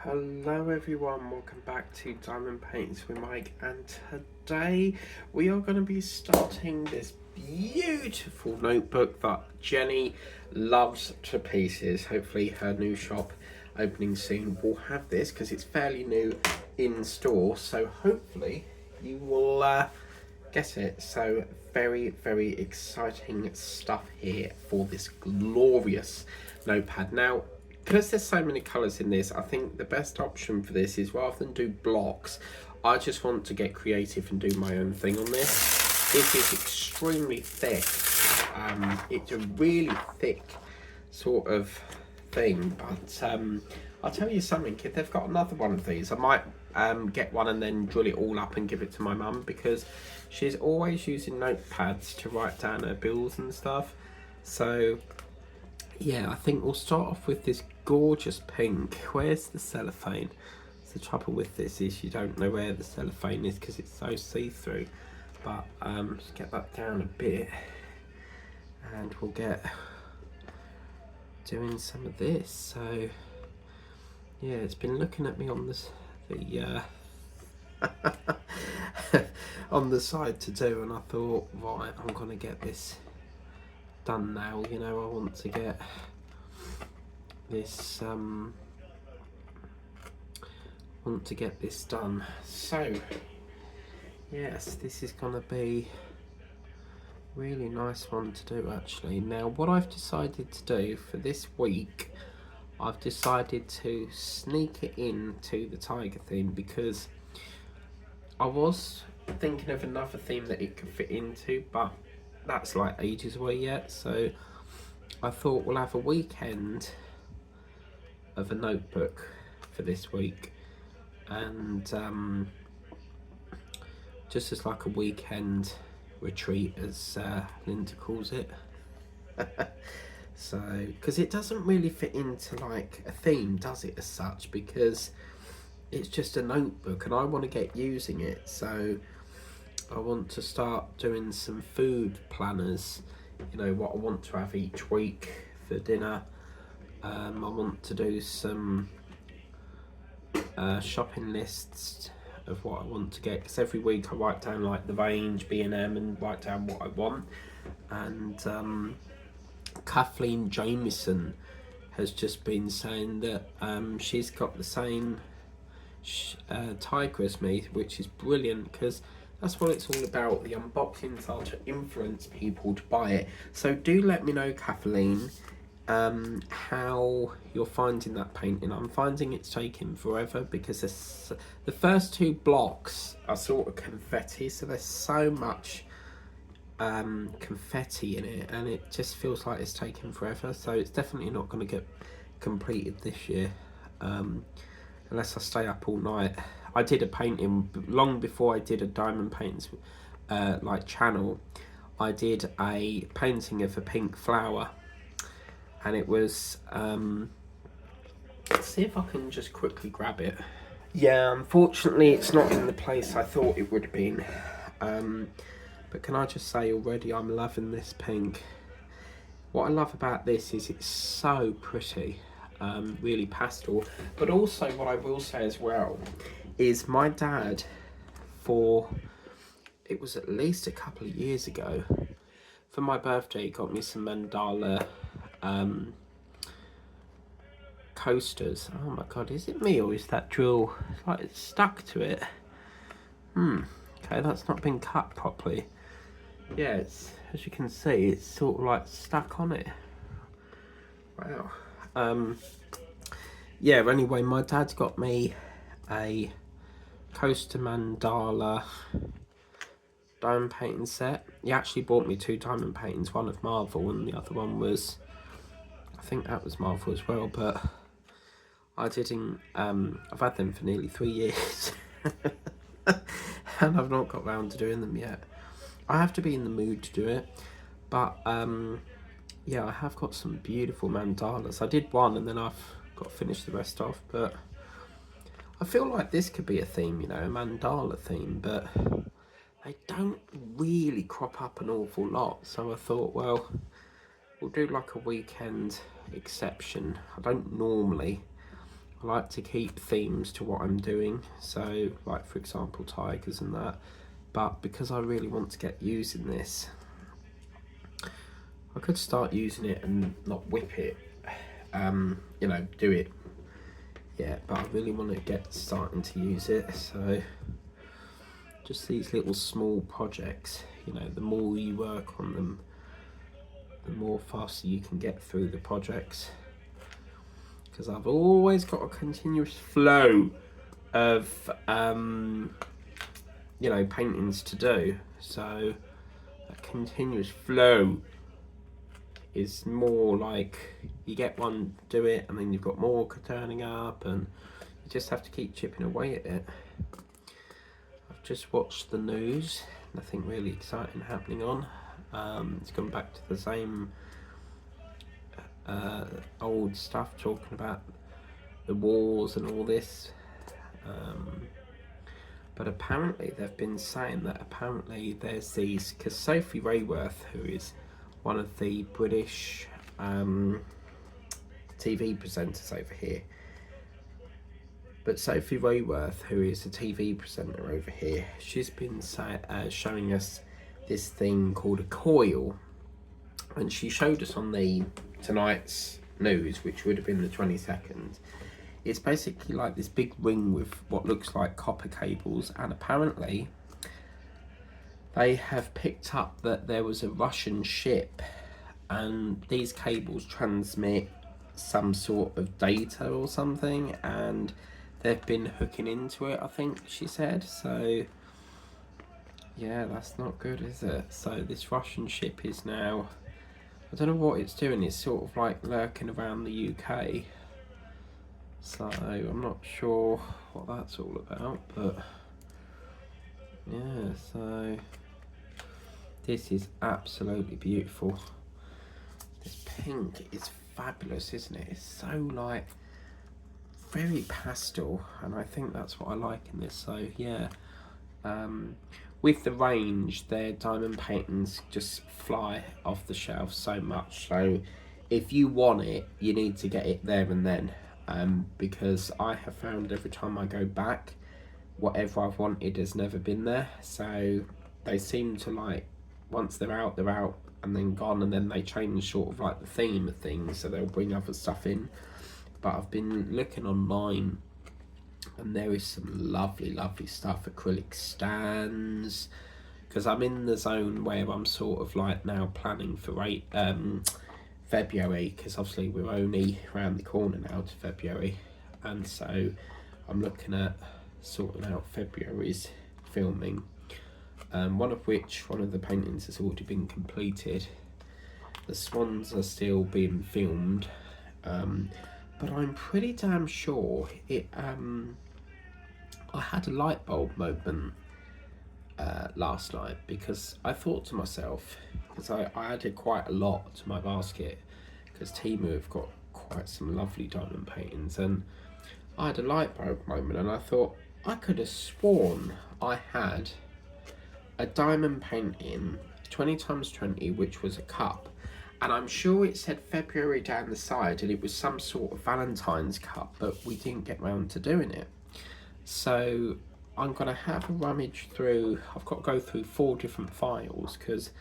Hello everyone, welcome back to Diamond Paints with Mike, and today we are going to be starting this beautiful notebook that Jenny loves to pieces. Hopefully her new shop opening soon will have this because it's fairly new in store, so hopefully you will get it. So very exciting stuff here for this glorious notepad. Now, because there's so many colours in this, I think the best option for this is, rather than do blocks, I just want to get creative and do my own thing on this. This is extremely thick. It's a really thick sort of thing, but I'll tell you something, if they've got another one of these, I might get one and then drill it all up and give it to my mum, because she's always using notepads to write down her bills and stuff. So yeah, I think we'll start off with this gorgeous pink. Where's the cellophane? So the trouble with this is you don't know where the cellophane is because it's so see-through. But just get that down a bit, and we'll get doing some of this. So yeah, it's been looking at me on this on the side to do, and I thought, right, I'm gonna get this done now. You know, I want to get this done. So yes, this is gonna be a really nice one to do actually. Now, what I've decided to do for this week, I've decided to sneak it into the tiger theme, because I was thinking of another theme that it could fit into, but that's like ages away yet. So I thought we'll have a weekend of a notebook for this week, and just as like a weekend retreat, as Linda calls it. So, because it doesn't really fit into like a theme, does it, as such, because it's just a notebook and I want to get using it. So I want to start doing some food planners, you know, what I want to have each week for dinner. I want to do some shopping lists of what I want to get, because every week I write down like the range, B&M, and write down what I want. And Kathleen Jameson has just been saying that she's got the same tiger as me, which is brilliant, because that's what it's all about. The unboxings are to influence people to buy it. So do let me know, Kathleen, how you're finding that painting. I'm finding it's taking forever, because the first two blocks are sort of confetti, so there's so much confetti in it, and it just feels like it's taking forever. So it's definitely not going to get completed this year, unless I stay up all night. I did a painting long before I did a diamond paintings like channel. I did a painting of a pink flower, and it was let's see if I can just quickly grab it. Yeah, unfortunately it's not in the place I thought it would have been, but can I just say already I'm loving this pink. What I love about this is it's so pretty, really pastel. But also what I will say as well is my dad, it was at least a couple of years ago, for my birthday he got me some Mandala coasters. Oh my god, is it me or is that drill, it's like it's stuck to it? Okay, that's not been cut properly. Yeah, it's, as you can see, it's sort of like stuck on it. Wow. Yeah, anyway, my dad's got me a coaster Mandala diamond painting set. He actually bought me two diamond paintings, one of Marvel and the other one was, I think that was Marvel as well, but I didn't, I've had them for nearly 3 years and I've not got round to doing them yet. I have to be in the mood to do it, but yeah, I have got some beautiful mandalas. I did one and then I've got to finish the rest off, but I feel like this could be a theme, you know, a mandala theme, but they don't really crop up an awful lot. So I thought, well, we'll do like a weekend exception. I don't normally I like to keep themes to what I'm doing, so like for example tigers and that, but because I really want to get using this, I could start using it and not whip it, you know, do it, yeah, but I really want to get starting to use it. So just these little small projects, you know, the more you work on them, the more faster you can get through the projects, because I've always got a continuous flow of you know, paintings to do. So a continuous flow is more like you get one, do it, and then you've got more turning up, and you just have to keep chipping away at it. I've just watched the news, nothing really exciting happening on. It's gone back to the same old stuff, talking about the wars and all this, but apparently they've been saying that apparently there's these, because Sophie Rayworth, who is one of the British TV presenters over here, but Sophie Rayworth, who is a TV presenter over here, she's been showing us this thing called a coil, and she showed us on the tonight's news, which would have been the 22nd. It's basically like this big ring with what looks like copper cables, and apparently they have picked up that there was a Russian ship, and these cables transmit some sort of data or something, and they've been hooking into it, I think she said. So yeah, that's not good, is it? So this Russian ship is now, I don't know what it's doing, it's sort of like lurking around the UK. So I'm not sure what that's all about, but yeah, so this is absolutely beautiful. This pink is fabulous, isn't it? It's so like very pastel, and I think that's what I like in this. So yeah, with the range, their diamond paintings just fly off the shelf so much. So if you want it, you need to get it there and then. Because I have found every time I go back, whatever I've wanted has never been there. So they seem to, like, once they're out, and then gone, and then they change sort of like the theme of things, so they'll bring other stuff in. But I've been looking online, and there is some lovely stuff, acrylic stands, because I'm in the zone where I'm sort of like now planning for February, because obviously we're only around the corner now to February, and so I'm looking at sorting out February's filming, one of the paintings has already been completed. The swans are still being filmed, but I'm pretty damn sure it I had a light bulb moment last night, because I thought to myself, because I added quite a lot to my basket, because Temu have got quite some lovely diamond paintings, and I had a light bulb moment, and I thought I could have sworn I had a diamond painting 20x20, which was a cup, and I'm sure it said February down the side, and it was some sort of Valentine's cup, but we didn't get round to doing it. So I'm going to have a rummage through. I've got to go through 4 different files, because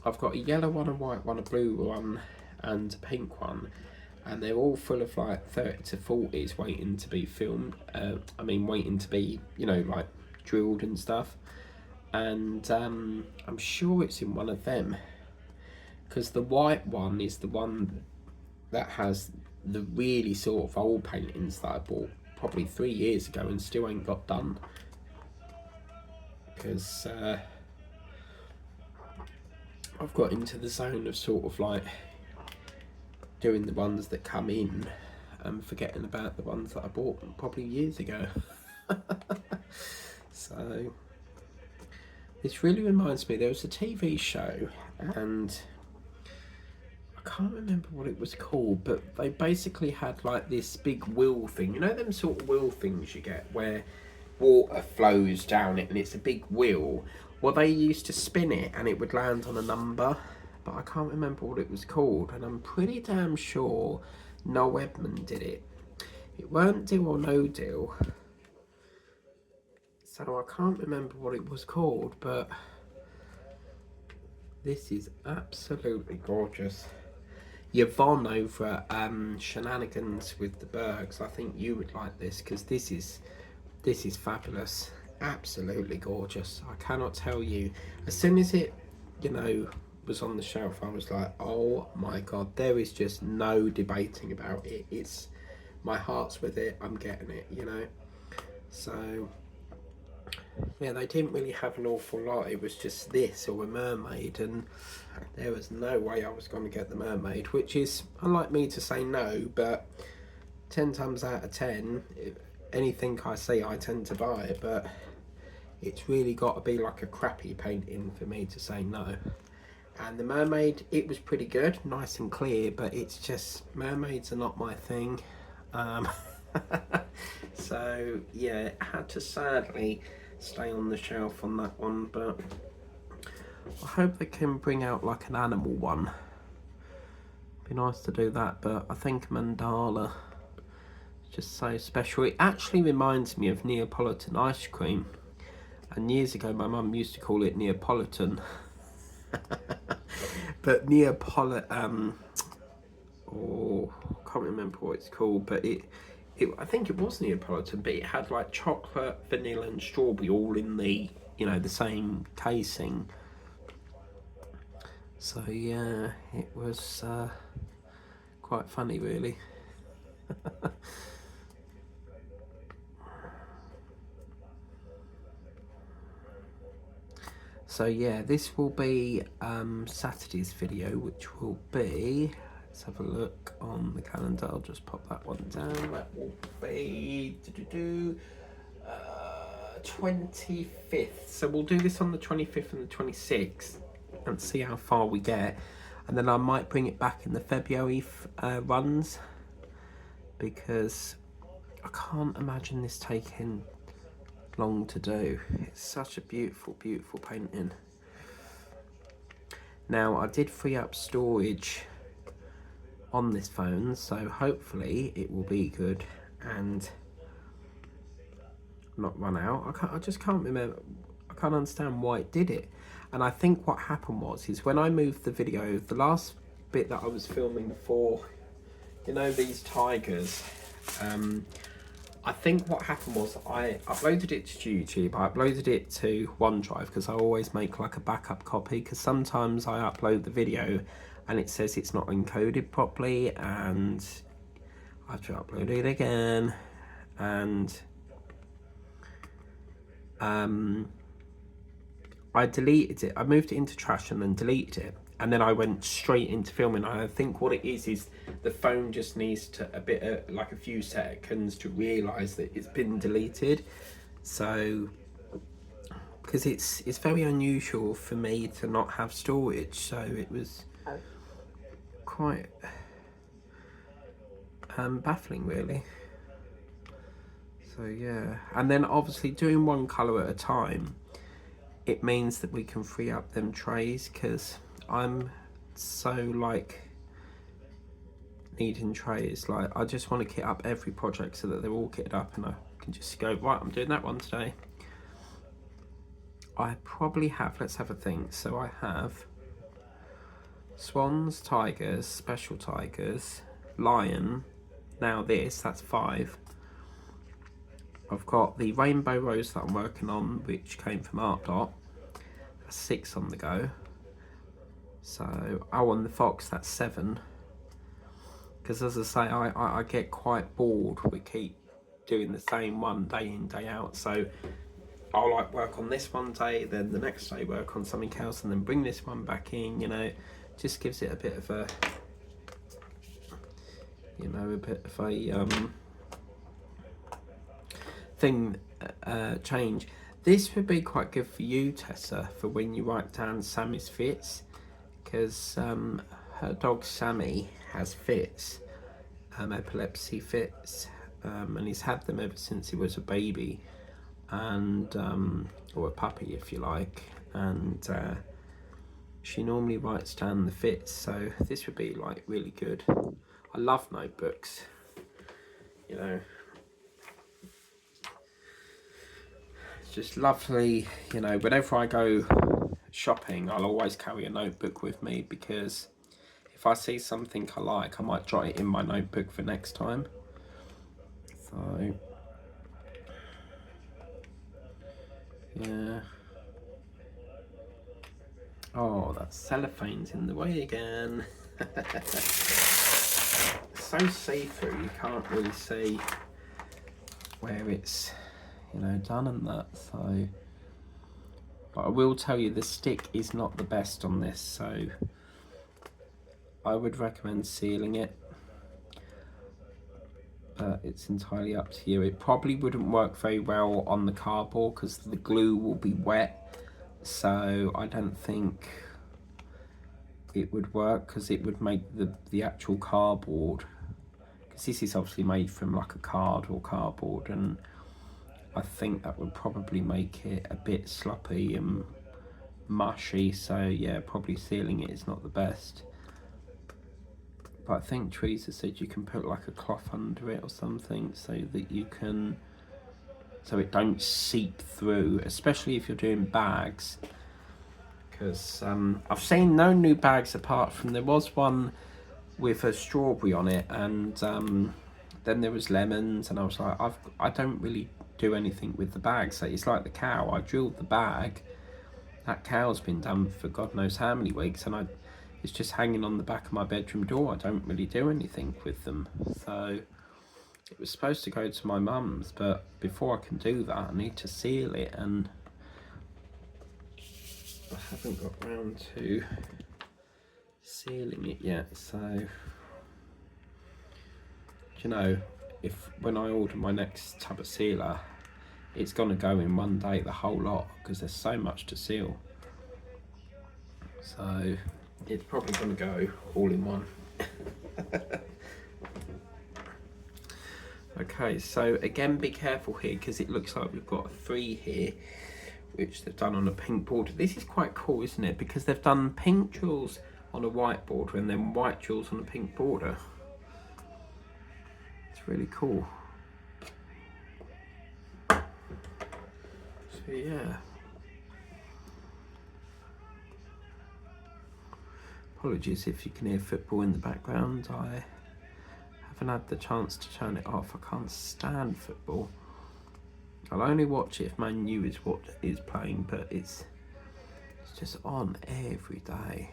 I've got a yellow one, a white one, a blue one, and a pink one, and they're all full of like 30 to 40s waiting to be filmed. Waiting to be, you know, like drilled and stuff. And I'm sure it's in one of them, because the white one is the one that has the really sort of old paintings that I bought probably 3 years ago and still ain't got done, because I've got into the zone of sort of like doing the ones that come in and forgetting about the ones that I bought probably years ago. So this really reminds me, there was a TV show, and I can't remember what it was called, but they basically had like this big wheel thing, you know them sort of wheel things you get where water flows down it and it's a big wheel. Well, they used to spin it and it would land on a number, but I can't remember what it was called, and I'm pretty damn sure Noel Edmond did it. It weren't Deal or No Deal, so I can't remember what it was called, but this is absolutely gorgeous. Yvonne over at Shenanigans with the Bergs, I think you would like this, because this is fabulous, absolutely gorgeous. I cannot tell you, as soon as it, you know, was on the shelf, I was like, oh my god, there is just no debating about it. It's, my heart's with it, I'm getting it, you know. So yeah, they didn't really have an awful lot. It was just this or a mermaid, and there was no way I was going to get the mermaid, which is unlike me to say no, but 10 times out of 10, anything I see I tend to buy, but it's really got to be like a crappy painting for me to say no. And the mermaid, it was pretty good, nice and clear, but it's just, mermaids are not my thing. So yeah, had to sadly stay on the shelf on that one, but I hope they can bring out like an animal one. Be nice to do that, but I think Mandala is just so special. It actually reminds me of Neapolitan ice cream, and years ago my mum used to call it Neapolitan. But oh, I can't remember what it's called, but I think it was Neapolitan, but it had like chocolate, vanilla and strawberry all in the, you know, the same casing. So yeah, it was quite funny really. So yeah, this will be Saturday's video, which will be, let's have a look on the calendar, I'll just pop that one down. That will be 25th. So we'll do this on the 25th and the 26th and see how far we get. And then I might bring it back in the February runs, because I can't imagine this taking long to do. It's such a beautiful, beautiful painting. Now, I did free up storage on this phone, so hopefully it will be good and not run out. I just can't remember, I can't understand why it did it. And I think what happened is when I moved the video, the last bit that I was filming for, you know, these tigers, I think what happened was I uploaded it to YouTube, I uploaded it to OneDrive, because I always make like a backup copy, because sometimes I upload the video and it says it's not encoded properly, and I have to upload it again, and I deleted it. I moved it into trash and then deleted it, and then I went straight into filming. I think what it is the phone just needs to a bit of, like a few seconds to realise that it's been deleted. So because it's very unusual for me to not have storage, so it was quite baffling really. So yeah, and then obviously doing one colour at a time, it means that we can free up them trays, because I'm so like needing trays. Like I just want to kit up every project so that they're all kitted up and I can just go, right, I'm doing that one today. I probably have, let's have a think. So I have swans, tigers, special tigers, lion. Now this, that's 5. I've got the rainbow rose that I'm working on, which came from Art Dot. That's 6 on the go. So, oh, and the fox, that's 7. Because as I say, I get quite bored. We keep doing the same one day in, day out. So I'll like work on this one day, then the next day work on something else, and then bring this one back in, you know. Just gives it a bit of a, you know, a bit of a change. This would be quite good for you, Tessa, for when you write down Sammy's fits, because her dog Sammy has fits, epilepsy fits, and he's had them ever since he was a baby, and or a puppy if you like, and she normally writes down the fits, so this would be like really good. I love notebooks. you know, it's just lovely. You know, whenever I go shopping, I'll always carry a notebook with me, because if I see something I like, I might jot it in my notebook for next time. So yeah. Oh, that cellophane's in the way again. So see-through, you can't really see where it's, you know, done and that. So, but I will tell you, the stick is not the best on this, so I would recommend sealing it, but it's entirely up to you. It probably wouldn't work very well on the cardboard because the glue will be wet, so I don't think it would work, because it would make the actual cardboard, because this is obviously made from like a card or cardboard, and I think that would probably make it a bit sloppy and mushy. So yeah, probably sealing it is not the best. But I think Teresa said you can put like a cloth under it or something, so that you can, so it don't seep through, especially if you're doing bags. Because I've seen no new bags apart from, there was one with a strawberry on it, and then there was lemons, and I was like, I don't really do anything with the bag. So it's like the cow, I drilled the bag, that cow's been done for God knows how many weeks, and it's just hanging on the back of my bedroom door. I don't really do anything with them. So it was supposed to go to my mum's, but before I can do that, I need to seal it, and I haven't got round to sealing it yet. So, you know, if when I order my next tub of sealer, it's gonna go in one day, the whole lot, because there's so much to seal. So it's probably gonna go all in one. Okay, so again, be careful here, because it looks like we've got a 3 here, which they've done on a pink border. This is quite cool, isn't it? Because they've done pink jewels on a white border and then white jewels on a pink border. It's really cool. So yeah. Apologies if you can hear football in the background. I haven't had the chance to turn it off. I can't stand football. I'll only watch it if Man U is what is playing, but it's just on every day.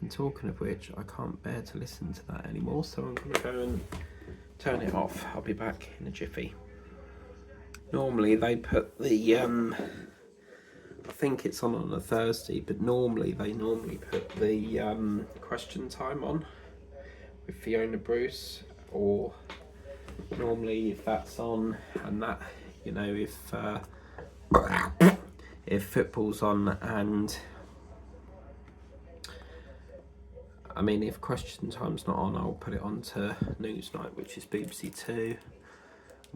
And talking of which, I can't bear to listen to that anymore, so I'm going to go and turn it off. I'll be back in a jiffy. Normally they put the, I think it's on a Thursday, but normally they put the question time on with Fiona Bruce, or normally if that's on, and that, you know, if football's on, and I mean, if question time's not on, I'll put it on to Newsnight, which is BBC Two.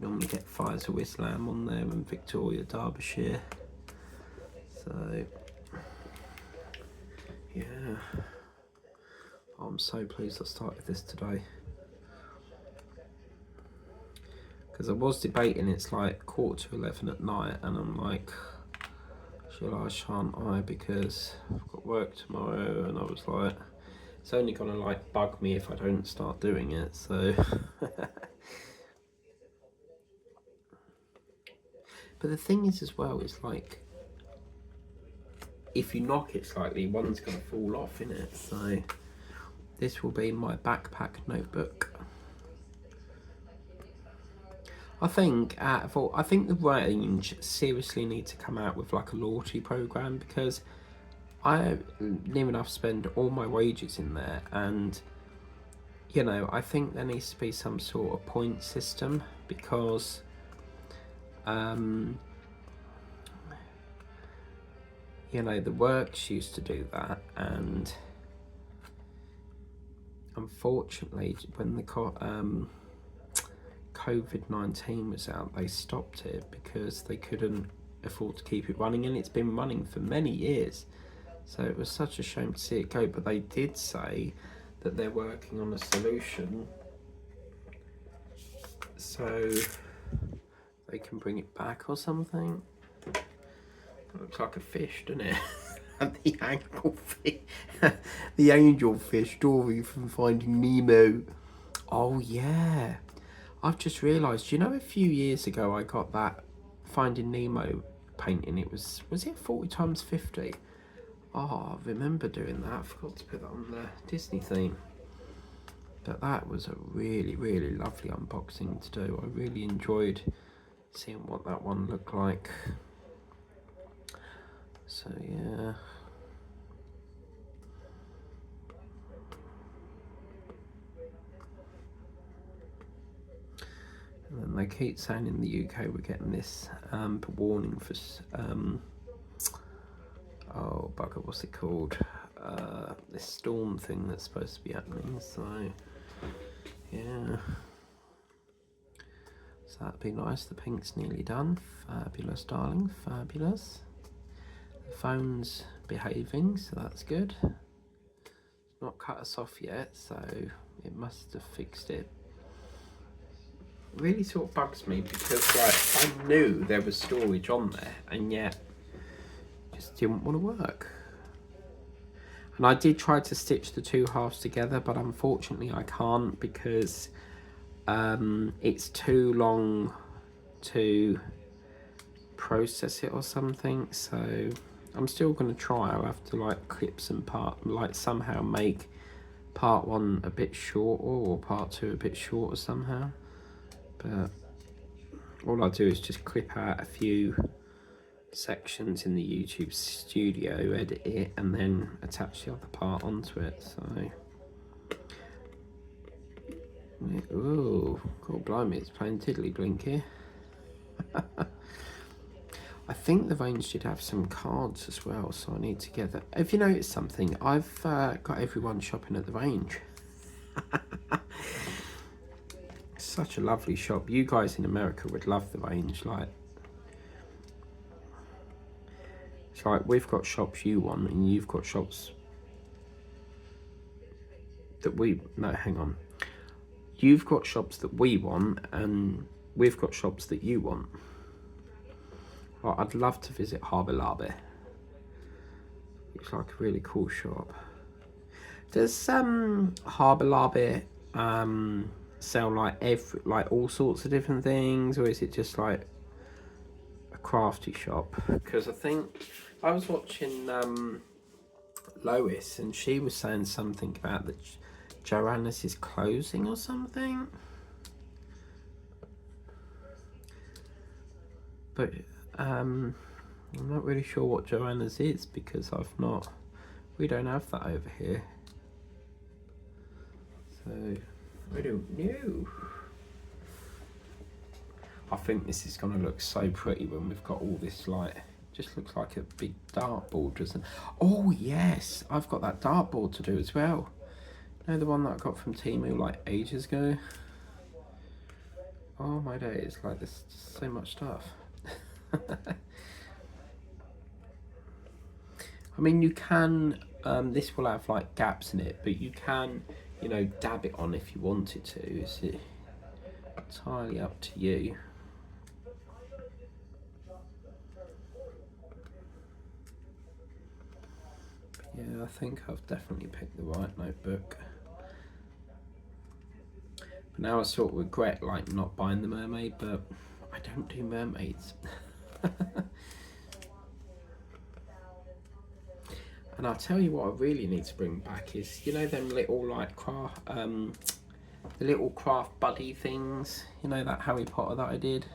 Normally get Fires of Islam on there and Victoria, Derbyshire. So yeah, I'm so pleased I started this today, because I was debating, it's like 11:15 at night, and I'm like, shall I, shan't I, because I've got work tomorrow, and I was like, it's only gonna like bug me if I don't start doing it. So but the thing is as well, it's like, if you knock it slightly, one's gonna fall off, innit? So this will be my backpack notebook. I think the range seriously need to come out with like a loyalty program, because I near enough spend all my wages in there, and you know, I think there needs to be some sort of point system, because you know, the works used to do that, and unfortunately when the COVID-19 was out, they stopped it because they couldn't afford to keep it running, and it's been running for many years. So it was such a shame to see it go, but they did say that they're working on a solution so they can bring it back or something. It looks like a fish, doesn't it? The angelfish, the angelfish story from Finding Nemo. Oh yeah, I've just realised. You know, a few years ago I got that Finding Nemo painting. It was it 40x50? Oh, I remember doing that. I forgot to put that on the Disney theme. But that was a really, really lovely unboxing to do. I really enjoyed seeing what that one looked like. So yeah. And then they keep saying in the UK we're getting this warning for oh bugger, what's it called? This storm thing that's supposed to be happening. So yeah. So that'd be nice. The pink's nearly done. Fabulous, darling, fabulous. The phone's behaving, so that's good. It's not cut us off yet, so it must have fixed it. It really sort of bugs me because like I knew there was storage on there and yet it just didn't want to work. And I did try to stitch the two halves together, but unfortunately I can't because it's too long to process it or something. So I'm still going to try. I'll have to like clip some part, like somehow make part one a bit shorter or part two a bit shorter somehow. But all I do is just clip out a few sections in the YouTube studio, edit it, and then attach the other part onto it. So, oh, God blimey, it's playing tiddly blink here. I think the range did have some cards as well, so I need to get that. Have you noticed something? I've got everyone shopping at the range. Such a lovely shop. You guys in America would love the range. Like, it's like we've got shops you want, and you've got shops that we. No, hang on. You've got shops that we want, and we've got shops that you want. Like, I'd love to visit Harbour Larby. It's like a really cool shop. Does Harbour Larby sell like all sorts of different things, or is it just like a crafty shop? Because I think I was watching Lois and she was saying something about that Joanna's is closing or something, but I'm not really sure what Joanna's is because we don't have that over here, so I don't know. I think this is going to look so pretty when we've got all this, like, just looks like a big dartboard, doesn't it? Oh yes, I've got that dartboard to do as well. You know, the one that I got from Temu like ages ago? Oh my days, like there's just so much stuff. I mean, you can, this will have like gaps in it, but you can, you know, dab it on if you wanted to. It's entirely up to you. Yeah, I think I've definitely picked the right notebook. But now I sort of regret like not buying the mermaid, but I don't do mermaids. And I'll tell you what I really need to bring back is, you know, them little like craft, the little craft buddy things, you know, that Harry Potter that I did.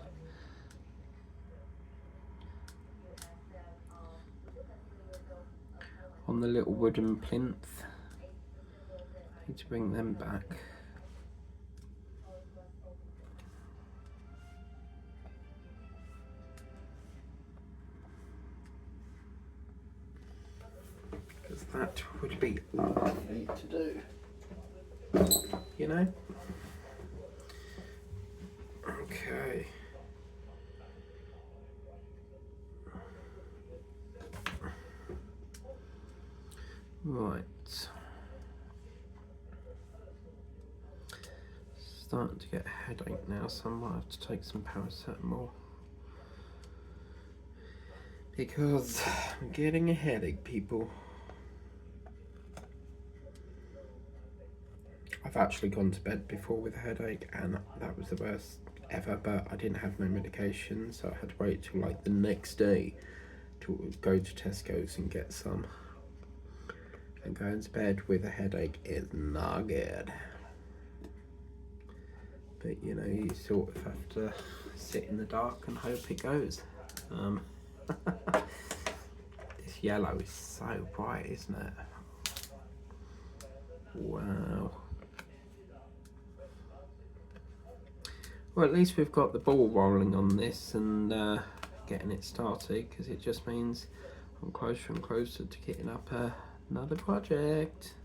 On the little wooden plinth. I need to bring them back. Because that would be lovely to do. You know? Okay. Right. starting to get a headache now, so I might have to take some paracetamol. Because I'm getting a headache, people. I've actually gone to bed before with a headache, and that was the worst ever, but I didn't have no medication, so I had to wait till like the next day to go to Tesco's and get some. And going to bed with a headache is not good. But you know, you sort of have to sit in the dark and hope it goes. This yellow is so bright, isn't it? Wow. Well, at least we've got the ball rolling on this and getting it started, because it just means I'm closer and closer to getting up another project.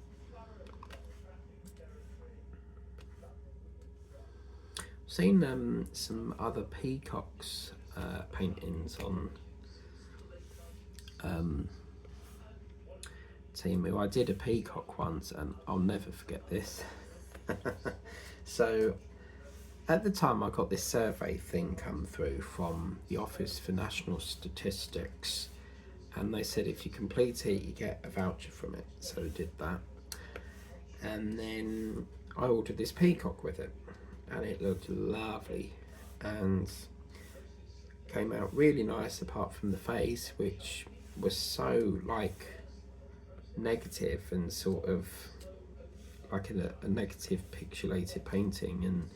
I've seen some other peacocks paintings on Temu. I did a peacock once, and I'll never forget this. So at the time, I got this survey thing come through from the Office for National Statistics, and they said if you complete it, you get a voucher from it. So I did that, and then I ordered this peacock with it, and it looked lovely and came out really nice, apart from the face, which was so like negative and sort of like a negative pixelated painting, and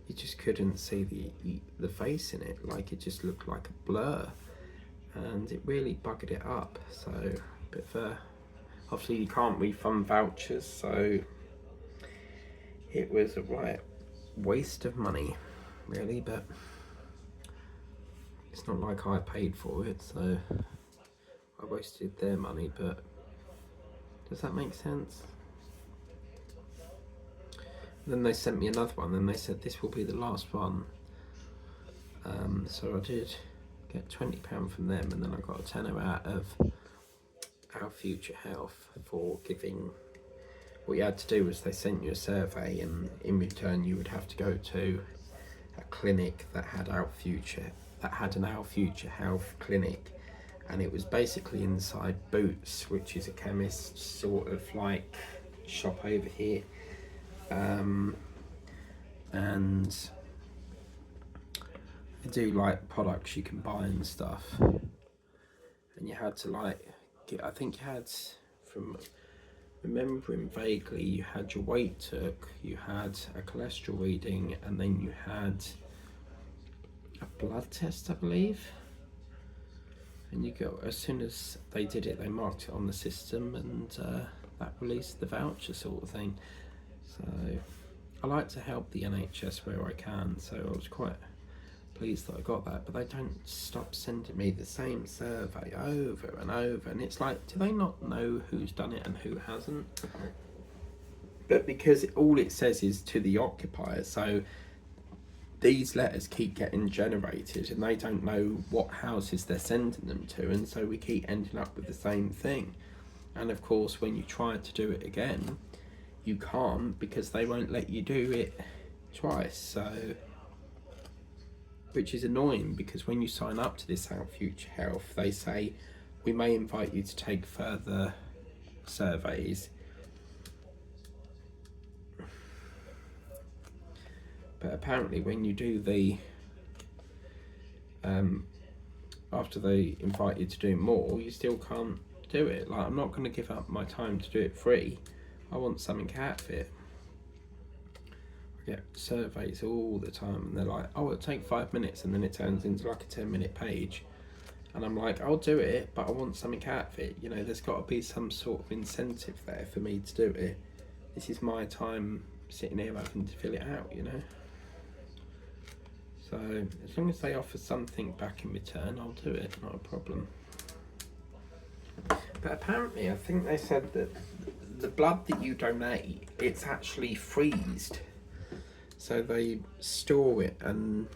you just couldn't see the face in it. Like, it just looked like a blur, and it really buggered it up. So a bit of obviously you can't refund vouchers, so it was a right waste of money really, but it's not like I paid for it, so I wasted their money. But does that make sense? Then they sent me another one, and they said this will be the last one. So I did get £20 from them, and then I got a tenner out of Our Future Health for giving. What you had to do was they sent you a survey, and in return you would have to go to a clinic that had an Our Future Health clinic, and it was basically inside Boots, which is a chemist sort of like shop over here. And they do like products you can buy and stuff, and you had to like I think you had, from remembering vaguely, you had your weight took, you had a cholesterol reading, and then you had a blood test, I believe. And you go, as soon as they did it, they marked it on the system, and that released the voucher sort of thing. So I like to help the NHS where I can, so I was quite pleased that I got that. But they don't stop sending me the same survey over and over, and it's like, do they not know who's done it and who hasn't? But because all it says is to the occupier, so these letters keep getting generated, and they don't know what houses they're sending them to, and so we keep ending up with the same thing. And of course, when you try to do it again, you can't, because they won't let you do it twice. So, which is annoying, because when you sign up to this Our Future Health, they say we may invite you to take further surveys, but apparently when you do the after they invite you to do more, you still can't do it. Like, I'm not going to give up my time to do it free. I want something out of it. I get surveys all the time, and they're like, oh, it'll take 5 minutes, and then it turns into like a 10-minute page, and I'm like, I'll do it, but I want something out of it. You know, there's got to be some sort of incentive there for me to do it. This is my time sitting here having to fill it out, you know. So as long as they offer something back in return, I'll do it, not a problem. But apparently, I think they said that the blood that you donate, it's actually freezed. So they store it and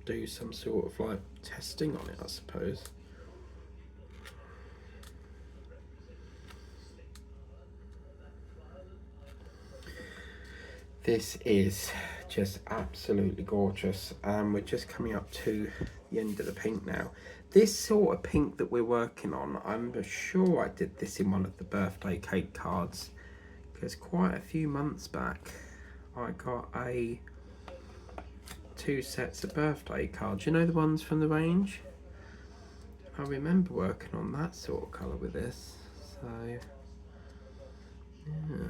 do some sort of like testing on it, I suppose. This is just absolutely gorgeous. We're just coming up to the end of the pink now. This sort of pink that we're working on, I'm sure I did this in one of the birthday cake cards, because quite a few months back I got two sets of birthday cards. You know, the ones from the range? I remember working on that sort of colour with this. So, yeah.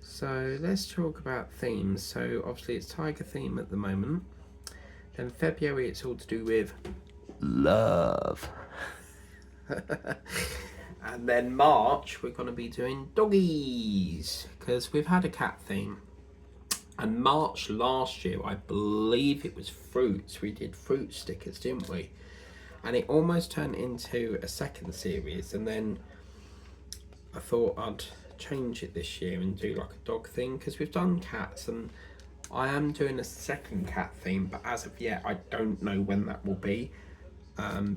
So let's talk about themes. So obviously it's tiger theme at the moment. Then February it's all to do with love. And then March we're going to be doing doggies, because we've had a cat theme. And March last year, I believe it was fruits. We did fruit stickers, didn't we? And it almost turned into a second series, and then I thought I'd change it this year and do like a dog thing, because we've done cats, and I am doing a second cat theme, but as of yet I don't know when that will be,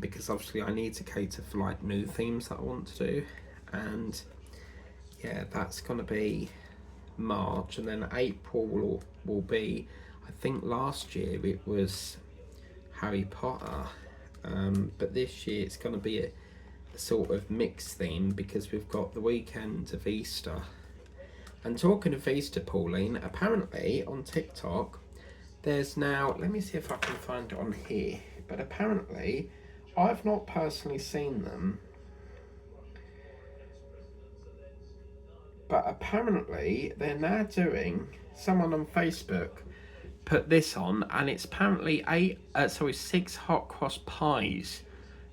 because obviously I need to cater for like new themes that I want to do. And yeah, that's going to be March, and then April will be, I think last year it was Harry Potter, but this year it's going to be a sort of mixed theme, because we've got the weekend of Easter. And talking of Easter, Pauline, apparently on TikTok there's now, let me see if I can find it on here, but apparently I've not personally seen them, but apparently they're now doing, someone on Facebook put this on, and it's apparently 6 hot cross pies.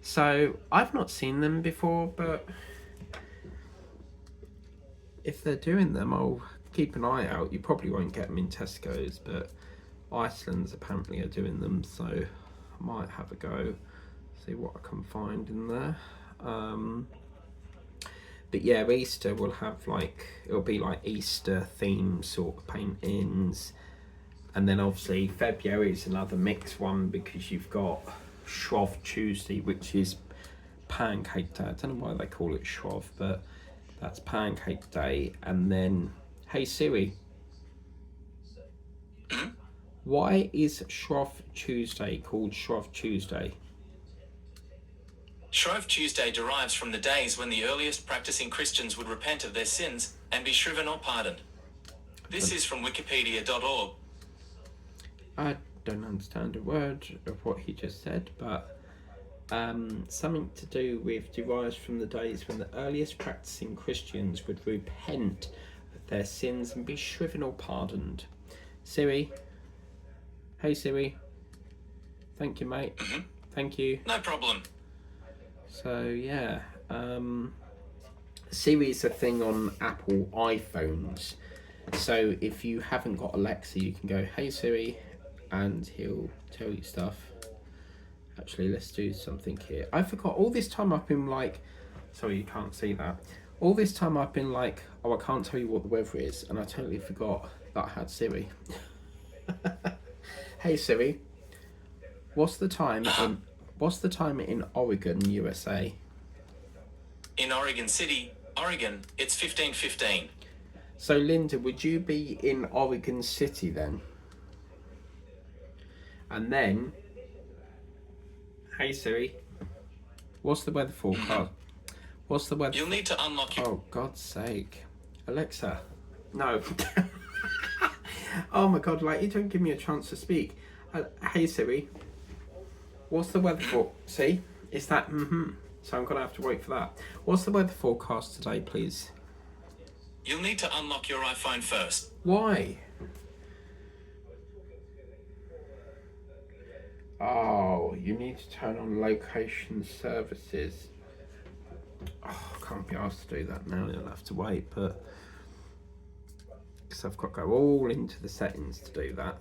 So I've not seen them before, but if they're doing them, I'll keep an eye out. You probably won't get them in Tesco's, but Iceland's apparently are doing them, so I might have a go, see what I can find in there. But yeah, Easter will have like, it'll be like Easter themed sort of paintings. And then obviously February is another mixed one, because you've got Shrove Tuesday, which is Pancake Day. I don't know why they call it Shrove, but that's Pancake Day. And then, hey Siri, why is Shrove Tuesday called Shrove Tuesday? Shrove Tuesday derives from the days when the earliest practicing Christians would repent of their sins and be shriven or pardoned. This is from wikipedia.org. I don't understand a word of what he just said, but something to do with derives from the days when the earliest practicing Christians would repent of their sins and be shriven or pardoned. Siri. Hey Siri. Thank you, mate. Thank you. No problem. So yeah, Siri is a thing on Apple iPhones. So if you haven't got Alexa, you can go, hey Siri, and he'll tell you stuff. Actually, let's do something here. I forgot, all this time I've been like, sorry you can't see that. All this time I've been like, oh, I can't tell you what the weather is, and I totally forgot that I had Siri. Hey Siri, what's the time in Oregon, USA? In Oregon City, Oregon, it's 15:15. So Linda, would you be in Oregon City then? And then, hey Siri, what's the weather forecast? What's the weather? You'll need to unlock your... Oh, God's sake. Alexa. No. Oh my God, like, you don't give me a chance to speak. Hey Siri, what's the weather for? See, it's that so I'm gonna have to wait for that. What's the weather forecast today, please? You'll need to unlock your iPhone first. Why? Oh, you need to turn on location services. Oh, I can't be asked to do that now, you'll have to wait, but because I've got to go all into the settings to do that.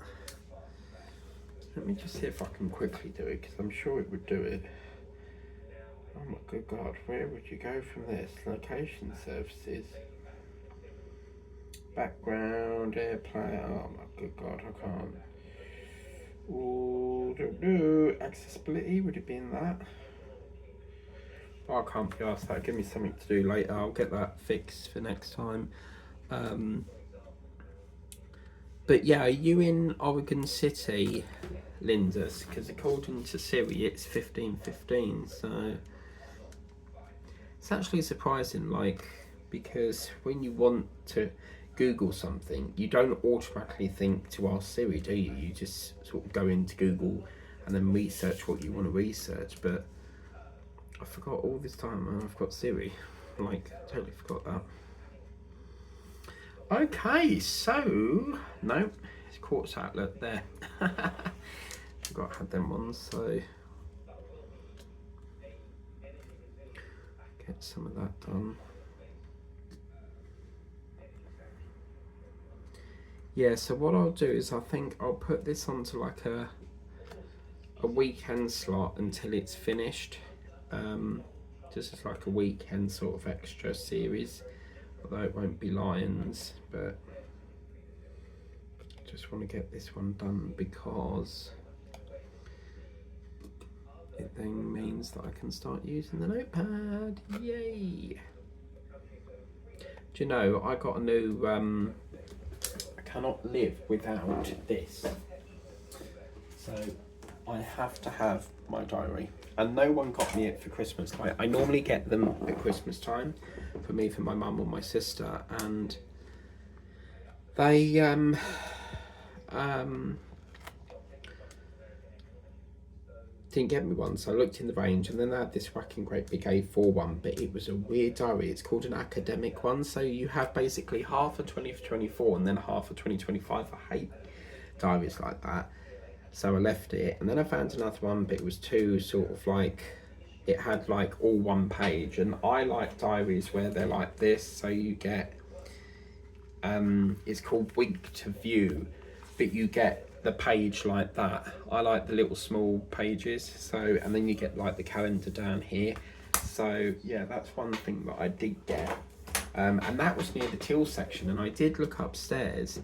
Let me just see if I can quickly do it, because I'm sure it would do it. Oh my good God, where would you go from this? Location services. Background, AirPlay, oh my good God, I can't. Ooh, accessibility, would it be in that? I can't be asked that. Give me something to do later. I'll get that fixed for next time. But yeah, are you in Oregon City, Lindis? Because according to Siri, it's 15:15. So it's actually surprising, like, because when you want to Google something, you don't automatically think to ask Siri, do you? You just sort of go into Google and then research what you want to research. But I forgot all this time, and I've got Siri. Like, totally forgot that. Okay, so no, it's quartz outlet there. Forgot I had them ones, so get some of that done. Yeah, so what I'll do is I think I'll put this onto like a weekend slot until it's finished. Just as like a weekend sort of extra series, although it won't be lions, but I just want to get this one done because it then means that I can start using the notepad. Yay! Do you know, I got a new I cannot live without this, so I have to have my diary. And no one got me it for Christmas. I normally get them at Christmas time for me, for my mum or my sister, and they didn't get me one, so I looked in the range, and then they had this whacking great big A4 one, but it was a weird diary. It's called an academic one, so you have basically half a 2024 and then half a 2025. I hate diaries like that, so I left it, and then I found another one, but it was too sort of like, it had like all one page, and I like diaries where they're like this, so you get it's called week to view, but you get the page like that. I like the little small pages, so, and then you get like the calendar down here. So yeah, that's one thing that I did get, and that was near the till section, and I did look upstairs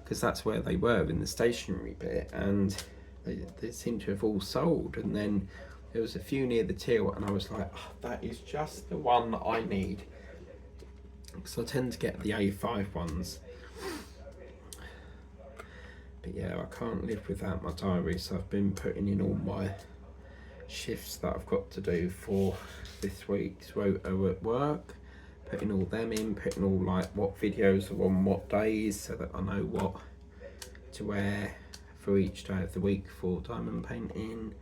because that's where they were in the stationery bit, and they seem to have all sold. And then there was a few near the till, and I was like, oh, that is just the one I need, because I tend to get the A5 ones. But yeah, I can't live without my diary, so I've been putting in all my shifts that I've got to do for this week's rota at work, putting all them in, putting all like what videos are on what days, so that I know what to wear for each day of the week for diamond painting,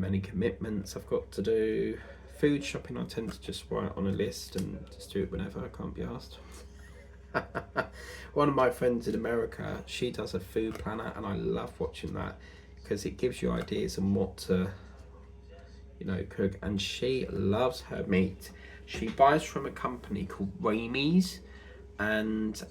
any commitments I've got to do. Food shopping I tend to just write on a list and just do it whenever, I can't be asked. One of my friends in America, she does a food planner, and I love watching that because it gives you ideas on what to, you know, cook. And she loves her meat. She buys from a company called Ramey's, and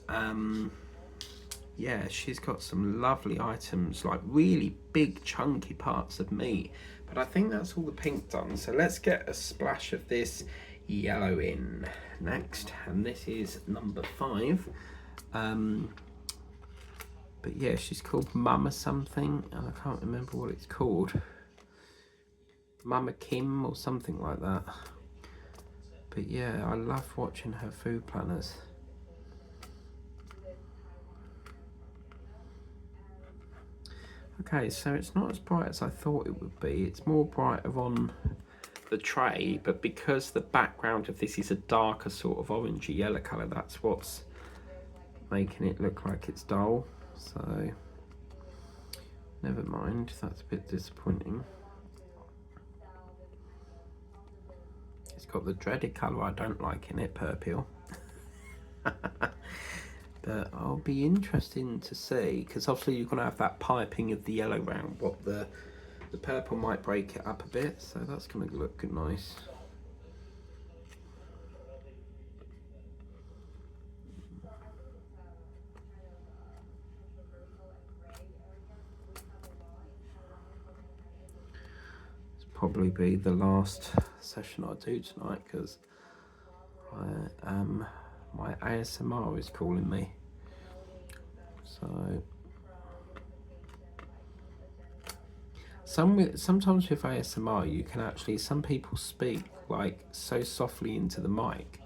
yeah, she's got some lovely items, like really big chunky parts of meat. But I think that's all the pink done, so let's get a splash of this yellow in next, and this is number 5. But yeah, she's called Mama something, and I can't remember what it's called. Mama Kim or something like that. But yeah, I love watching her food planners. Okay, so it's not as bright as I thought it would be. It's more brighter on the tray, but because the background of this is a darker sort of orangey yellow colour, that's what's making it look like it's dull. So never mind, that's a bit disappointing. It's got the dreaded colour I don't like in it, purple. But I'll be interesting to see, because obviously you're going to have that piping of the yellow round, what the purple might break it up a bit, so that's going to look nice. It's probably be the last session I do tonight, because my ASMR is calling me. sometimes with ASMR, you can actually, some people speak like so softly into the mic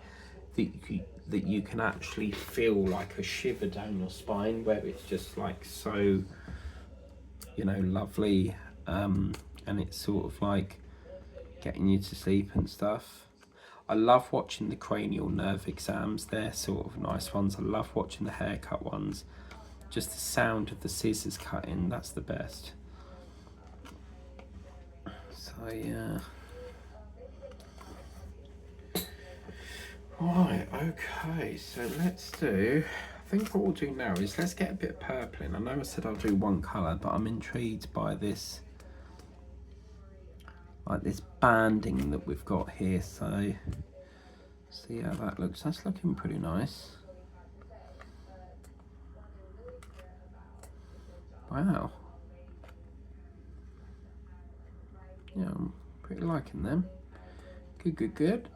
that you can actually feel like a shiver down your spine, where it's just like so, you know, lovely, and it's sort of like getting you to sleep and stuff. I love watching the cranial nerve exams, they're sort of nice ones. I love watching the haircut ones. Just the sound of the scissors cutting, that's the best. So yeah. Right, okay, so let's do, I think what we'll do now is let's get a bit of purple in. I know I said I'll do one colour, but I'm intrigued by this, like this banding that we've got here. So see how that looks. That's looking pretty nice. Wow. Yeah, I'm pretty liking them. Good, good, good.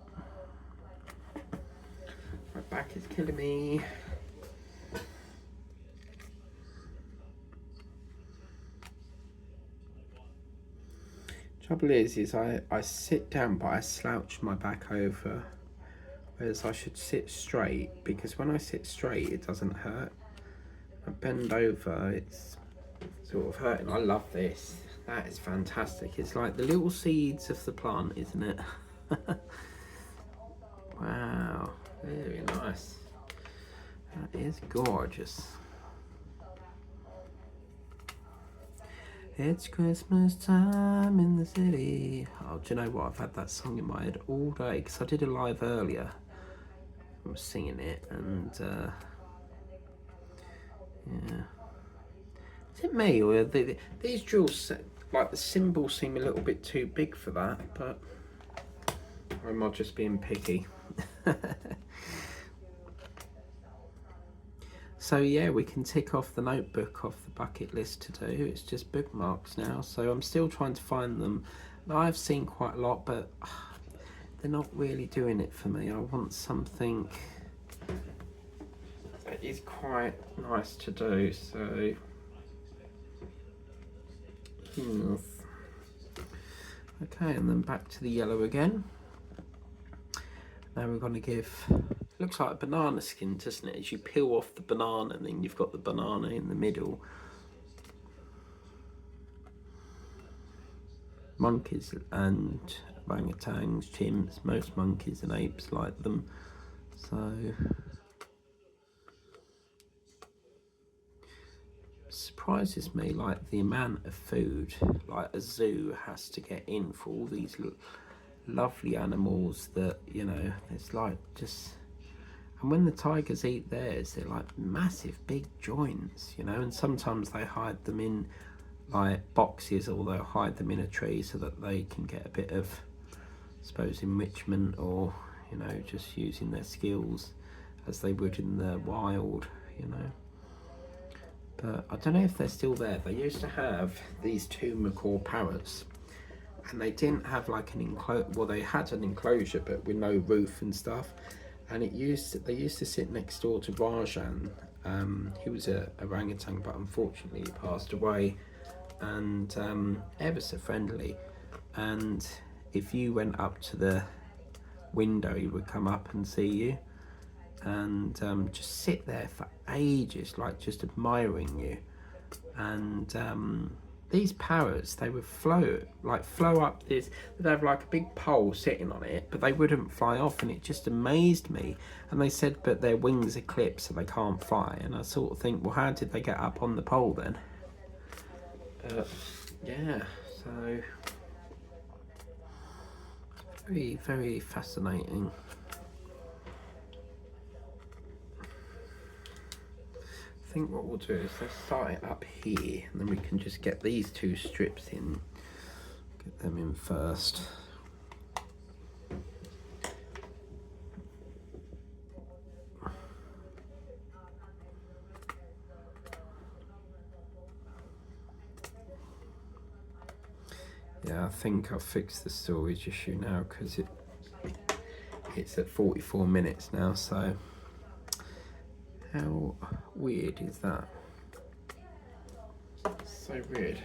My back is killing me. Trouble is I sit down but I slouch my back over, whereas I should sit straight, because when I sit straight it doesn't hurt. I bend over, it's sort of hurting. I love this. That is fantastic. It's like the little seeds of the plant, isn't it? Wow, very nice. That is gorgeous. It's Christmas time in the city. Oh, do you know what? I've had that song in my head all day, because I did a live earlier. I was singing it, and yeah. Is it me, or these jewels, like the symbols seem a little bit too big for that, but or am I just being picky? So yeah, we can tick off the notebook off the bucket list to do. It's just bookmarks now, so I'm still trying to find them. I've seen quite a lot, but they're not really doing it for me. I want something that is quite nice to do, so okay, and then back to the yellow again. Now we're going to give, looks like a banana skin, doesn't it? As you peel off the banana, and then you've got the banana in the middle. Monkeys and orangutans, chimps, most monkeys and apes like them. So surprises me, like the amount of food like a zoo has to get in for all these lovely animals that, you know, it's like just, and when the tigers eat theirs, they're like massive big joints, you know, and sometimes they hide them in like boxes, or they'll hide them in a tree so that they can get a bit of, I suppose, enrichment, or, you know, just using their skills as they would in the wild, you know. But I don't know if they're still there. They used to have these two macaw parrots, and they didn't have like an enclosure. Well, they had an enclosure, but with no roof and stuff. And they used to sit next door to Rajan. He was a orangutan, but unfortunately he passed away. And ever so friendly. And if you went up to the window, he would come up and see you, and just sit there for ages, like just admiring you. And these parrots, they would flow up this, they'd have like a big pole sitting on it, but they wouldn't fly off, and it just amazed me. And they said, but their wings are clipped so they can't fly. And I sort of think, well, how did they get up on the pole then? Yeah, so very, very fascinating. I think what we'll do is let's start it up here, and then we can just get these two strips in, get them in first. Yeah, I think I'll fix the storage issue now, because it's at 44 minutes now, so how weird is that? So weird.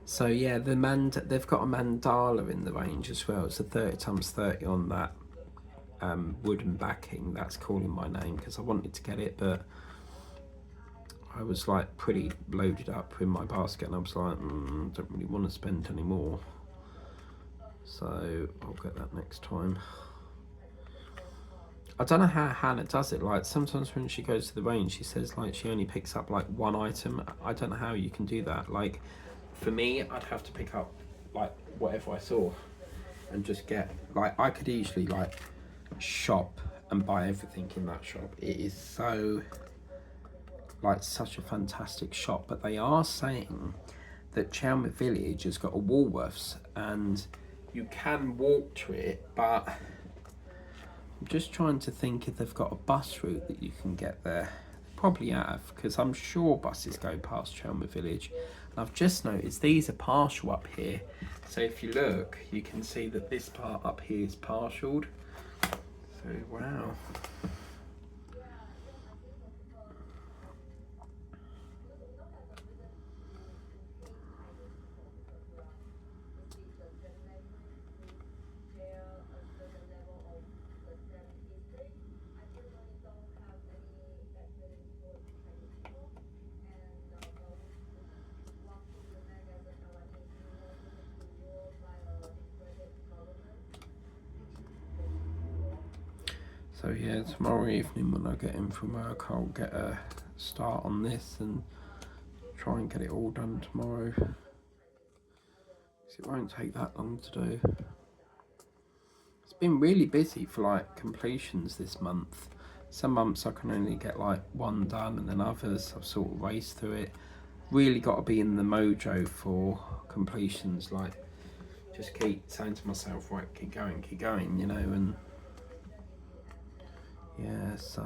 So yeah, they've got a mandala in the range as well. It's a 30x30 on that wooden backing. That's calling my name because I wanted to get it, but I was like pretty loaded up in my basket, and I was like, don't really want to spend any more. So I'll get that next time. I don't know how Hannah does it. Like sometimes when she goes to the range, she says like she only picks up like one item. I don't know how you can do that. Like for me, I'd have to pick up like whatever I saw and just get, like, I could easily like shop and buy everything in that shop. It is so like such a fantastic shop. But they are saying that Chelmsford Village has got a Woolworths and you can walk to it, but I'm just trying to think if they've got a bus route that you can get there. They probably have, because I'm sure buses go past Chelmsford Village. And I've just noticed these are partial up here. So if you look, you can see that this part up here is partialed. So wow. So yeah, tomorrow evening when I get in from work, I'll get a start on this and try and get it all done tomorrow. It won't take that long to do. It's been really busy for like completions this month. Some months I can only get like one done, and then others I've sort of raced through it. Really got to be in the mojo for completions. Like just keep saying to myself, right, keep going, you know. And yeah, so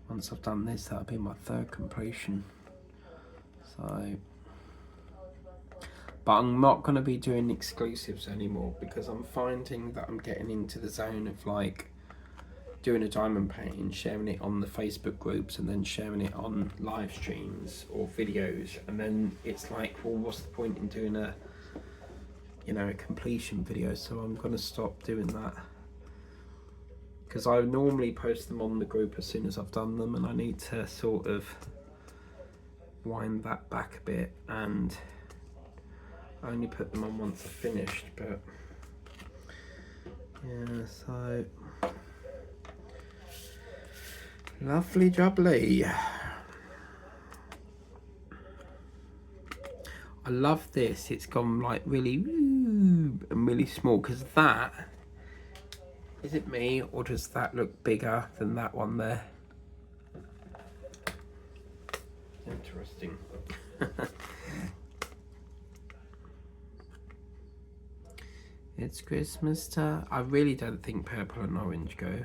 once I've done this, that'll be my third completion. So, but I'm not going to be doing exclusives anymore because I'm finding that I'm getting into the zone of like doing a diamond painting, sharing it on the Facebook groups, and then sharing it on live streams or videos, and then it's like, well, what's the point in doing a completion video? So I'm going to stop doing that, because I normally post them on the group as soon as I've done them, and I need to sort of wind that back a bit and only put them on once I've finished. But yeah, so lovely jubbly. I love this. It's gone like really and really small, because that, is it me or does that look bigger than that one there? Interesting. It's Christmas time. I really don't think purple and orange go.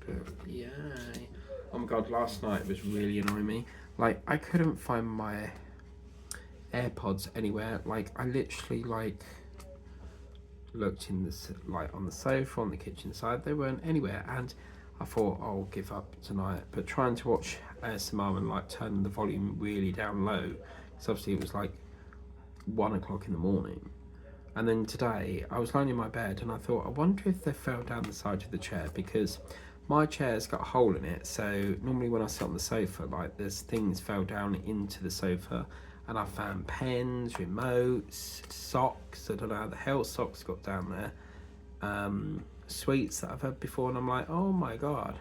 But yay. Oh my god, last night was really annoying me. Like, I couldn't find my AirPods anywhere. Like, I literally like looked in the on the sofa on the kitchen side. They weren't anywhere, and I thought I'll give up tonight. But trying to watch ASMR and like turning the volume really down low, because obviously it was like 1 o'clock in the morning. And then today I was lying in my bed and I thought, I wonder if they fell down the side of the chair, because my chair's got a hole in it. So normally when I sit on the sofa, like there's things fell down into the sofa, and I found pens, remotes, socks. I don't know how the hell socks got down there. Sweets that I've had before, and I'm like, oh my god.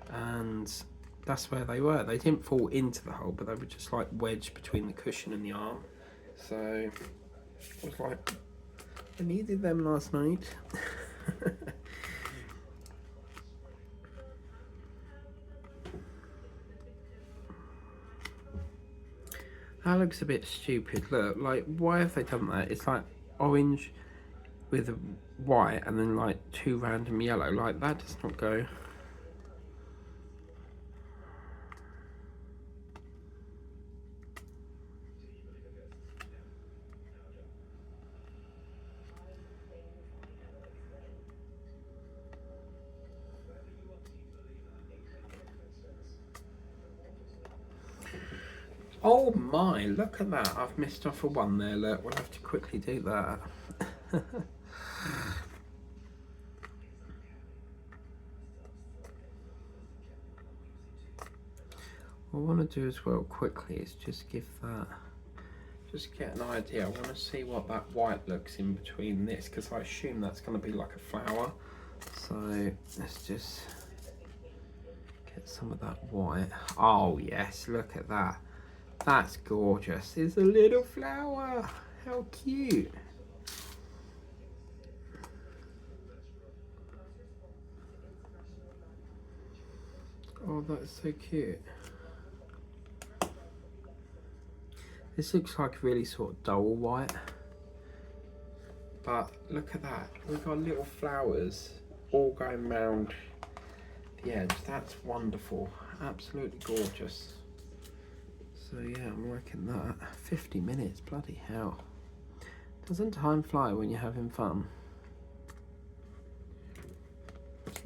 And that's where they were. They didn't fall into the hole, but they were just like wedged between the cushion and the arm. So I was like, I needed them last night. That looks a bit stupid. Look, like, why have they done that? It's like orange with a white and then like 2 random yellow. Like, that does not go. Oh my, look at that. I've missed off a one there. Look, we'll have to quickly do that. What I want to do as well quickly is just give that, just get an idea. I want to see what that white looks in between this, because I assume that's going to be like a flower. So let's just get some of that white. Oh yes, look at that. That's gorgeous. It's a little flower. How cute. Oh, that's so cute. This looks like really sort of dull white. But look at that. We've got little flowers all going round the edge. That's wonderful. Absolutely gorgeous. So yeah, I'm working that. 50 minutes, bloody hell. Doesn't time fly when you're having fun?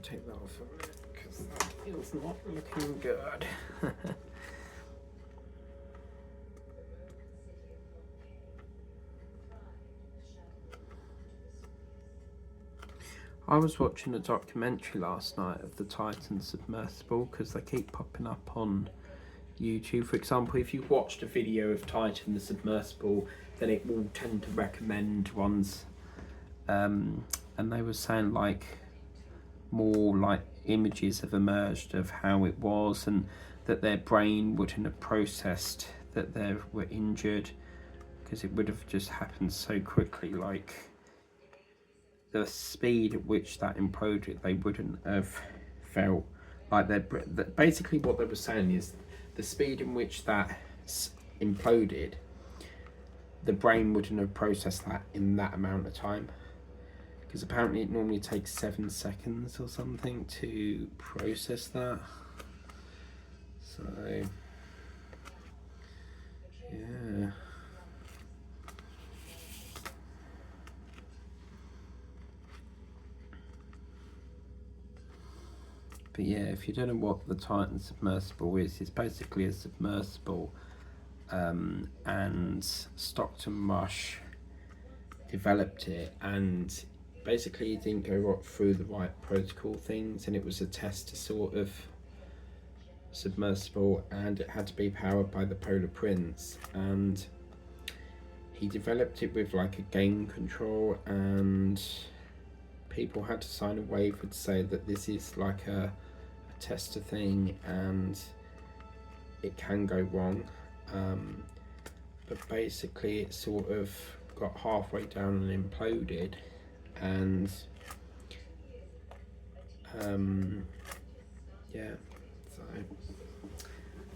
Take that off a minute, because that is not looking good. I was watching a documentary last night of the Titan submersible, because they keep popping up on YouTube. For example, if you watched a video of Titan the submersible, then it will tend to recommend ones, and they were saying like more like images have emerged of how it was, and that their brain wouldn't have processed that they were injured, because it would have just happened so quickly. Like the speed at which that imploded, they wouldn't have felt like basically what they were saying is the speed in which that imploded, the brain wouldn't have processed that in that amount of time, because apparently it normally takes 7 seconds or something to process that. So yeah. But yeah, if you don't know what the Titan submersible is, it's basically a submersible, and Stockton Rush developed it, and basically it didn't go through the right protocol things, and it was a test to sort of submersible, and it had to be powered by the Polar Prince, and he developed it with like a game control, and people had to sign a waiver to say that this is like a tester thing and it can go wrong, but basically it sort of got halfway down and imploded, and yeah, so.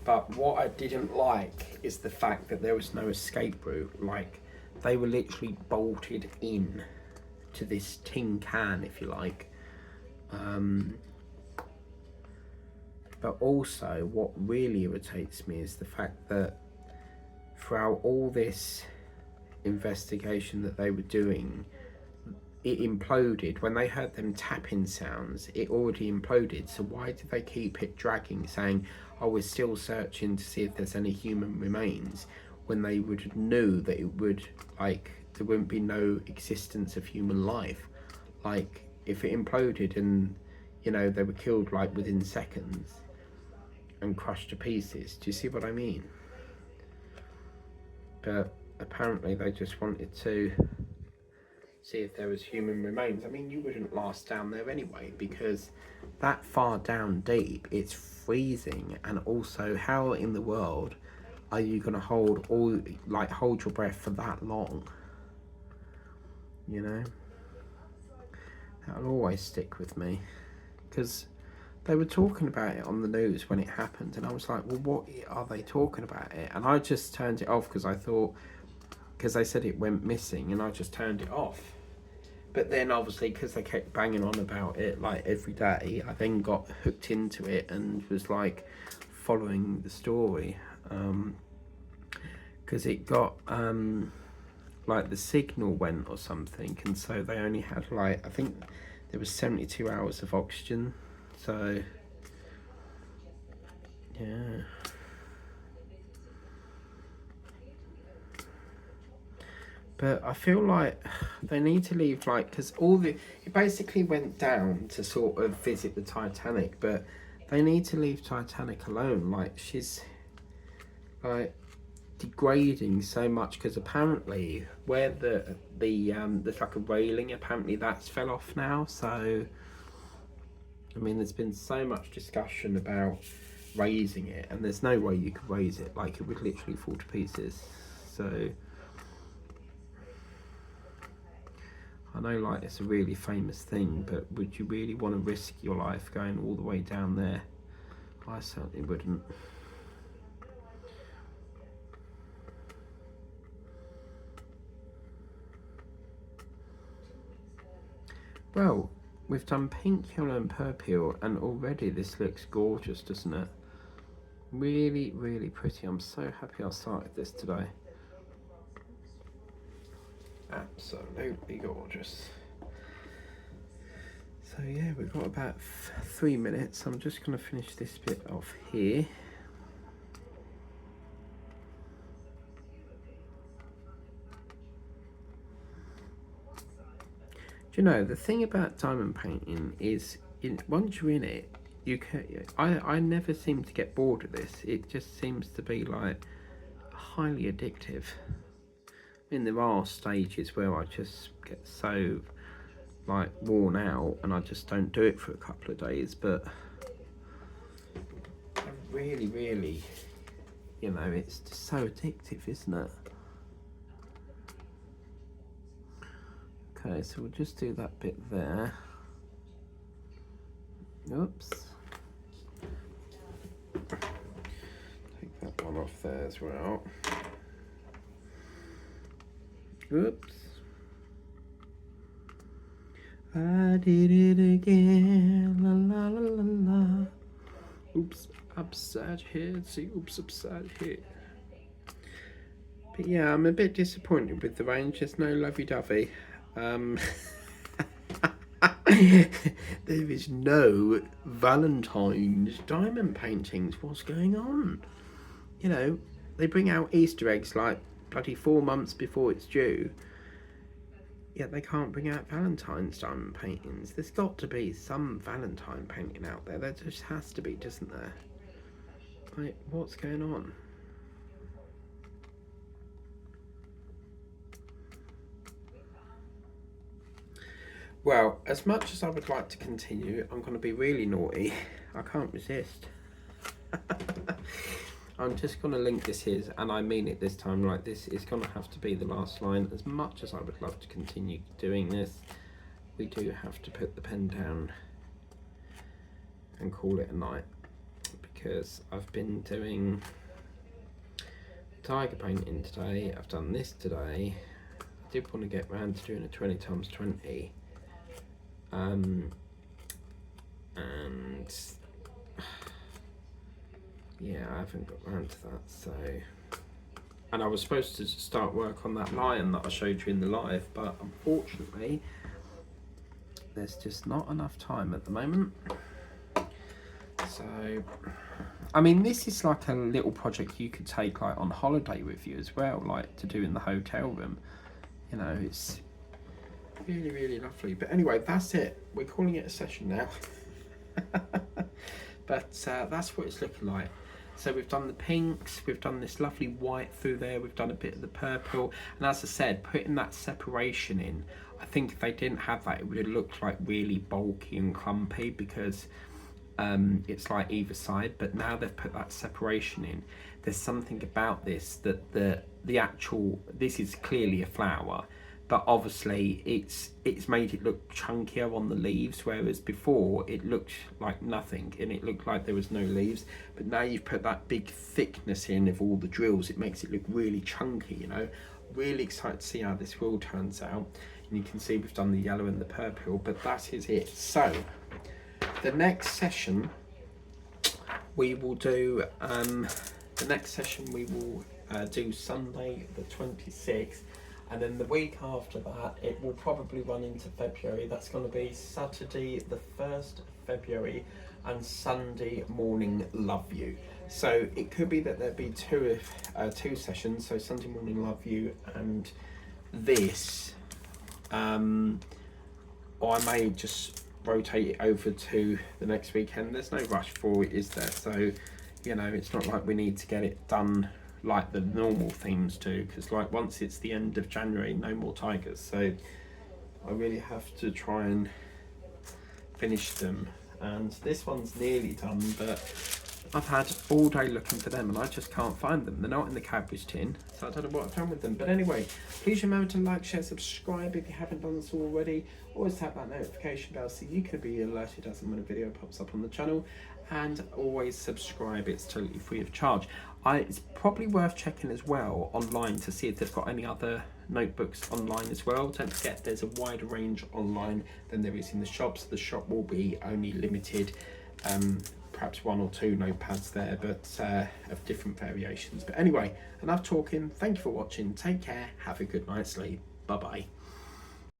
But what I didn't like is the fact that there was no escape route. Like, they were literally bolted in to this tin can, if you like. But also, what really irritates me is the fact that throughout all this investigation that they were doing, it imploded. When they heard them tapping sounds, it already imploded. So why did they keep it dragging, saying, oh, we're still searching to see if there's any human remains, when they would knew that it would, like, there wouldn't be no existence of human life. Like, if it imploded and, you know, they were killed like within seconds and crushed to pieces. Do you see what I mean? But apparently they just wanted to see if there was human remains. I mean, you wouldn't last down there anyway, because that far down deep, it's freezing, and also how in the world are you going to hold your breath for that long? You know, that'll always stick with me, because they were talking about it on the news when it happened, and I was like, well, what are they talking about it? And I just turned it off, because I thought, because they said it went missing, and I just turned it off. But then obviously, because they kept banging on about it like every day, I then got hooked into it and was like following the story, because it got like the signal went or something, and so they only had like, I think there was 72 hours of oxygen. So yeah. But I feel like they need to leave, like, because it basically went down to sort of visit the Titanic, but they need to leave Titanic alone. Like, she's like degrading so much, because apparently where there's like a railing, apparently that's fell off now. So I mean, there's been so much discussion about raising it, and there's no way you could raise it. Like, it would literally fall to pieces. So I know, like, it's a really famous thing, but would you really want to risk your life going all the way down there? I certainly wouldn't. Well, we've done pink, yellow and purple, and already this looks gorgeous, doesn't it? Really, really pretty. I'm so happy I started this today. Absolutely gorgeous. So yeah, we've got about 3 minutes. I'm just going to finish this bit off here. Do you know, the thing about diamond painting is, once you're in it, you can. I never seem to get bored of this. It just seems to be like highly addictive. I mean, there are stages where I just get so like worn out and I just don't do it for a couple of days, but I really, you know, it's just so addictive, isn't it? Okay, so we'll just do that bit there. Oops. Take that one off there as well. Oops. I did it again, la la la la la. Oops, upside head, see, oops, upside head. But yeah, I'm a bit disappointed with the range, there's no lovey-dovey. There is no Valentine's diamond paintings, what's going on? You know, they bring out Easter eggs like bloody 4 months before it's due. Yet they can't bring out Valentine's diamond paintings. There's got to be some Valentine painting out there. There just has to be, doesn't there? Like, what's going on? Well, as much as I would like to continue, I'm going to be really naughty. I can't resist. I'm just going to link this here, and I mean it this time, like, this is going to have to be the last line. As much as I would love to continue doing this, we do have to put the pen down and call it a night, because I've been doing tiger painting today, I've done this today. I did want to get round to doing a 20x20, and yeah, I haven't got round to that. So, and I was supposed to start work on that lion that I showed you in the live, but unfortunately there's just not enough time at the moment. So I mean, this is like a little project you could take like on holiday with you as well, like to do in the hotel room. You know, it's really, really lovely. But anyway, that's it. We're calling it a session now. But that's what it's looking like. So we've done the pinks, we've done this lovely white through there, we've done a bit of the purple, and as I said, putting that separation in, I think if they didn't have that, it would have looked like really bulky and clumpy, because it's like either side. But now they've put that separation in, there's something about this that the actual, this is clearly a flower, but obviously it's made it look chunkier on the leaves, whereas before it looked like nothing and it looked like there was no leaves. But now you've put that big thickness in of all the drills, it makes it look really chunky, you know. Really excited to see how this will turns out. And you can see we've done the yellow and the purple, but that is it. So the next session we will do, do Sunday the 26th. And then the week after that, it will probably run into February. That's going to be Saturday the 1st of February and Sunday morning Love You. So it could be that there'll be two sessions. So Sunday morning Love You and this, or I may just rotate it over to the next weekend. There's no rush for it, is there? So, you know, it's not like we need to get it done like the normal themes do, because like once it's the end of January, no more tigers. So I really have to try and finish them. And this one's nearly done, but I've had all day looking for them and I just can't find them. They're not in the cabbage tin, so I don't know what I've done with them. But anyway, please remember to like, share, subscribe if you haven't done this already. Always tap that notification bell so you can be alerted as and when a video pops up on the channel. And always subscribe, it's totally free of charge. It's probably worth checking as well online to see if they've got any other notebooks online as well. Don't forget there's a wider range online than there is in the shops. The shop will be only limited, perhaps 1 or 2 notepads there, but of different variations. But anyway, enough talking. Thank you for watching. Take care. Have a good night's sleep. Bye bye.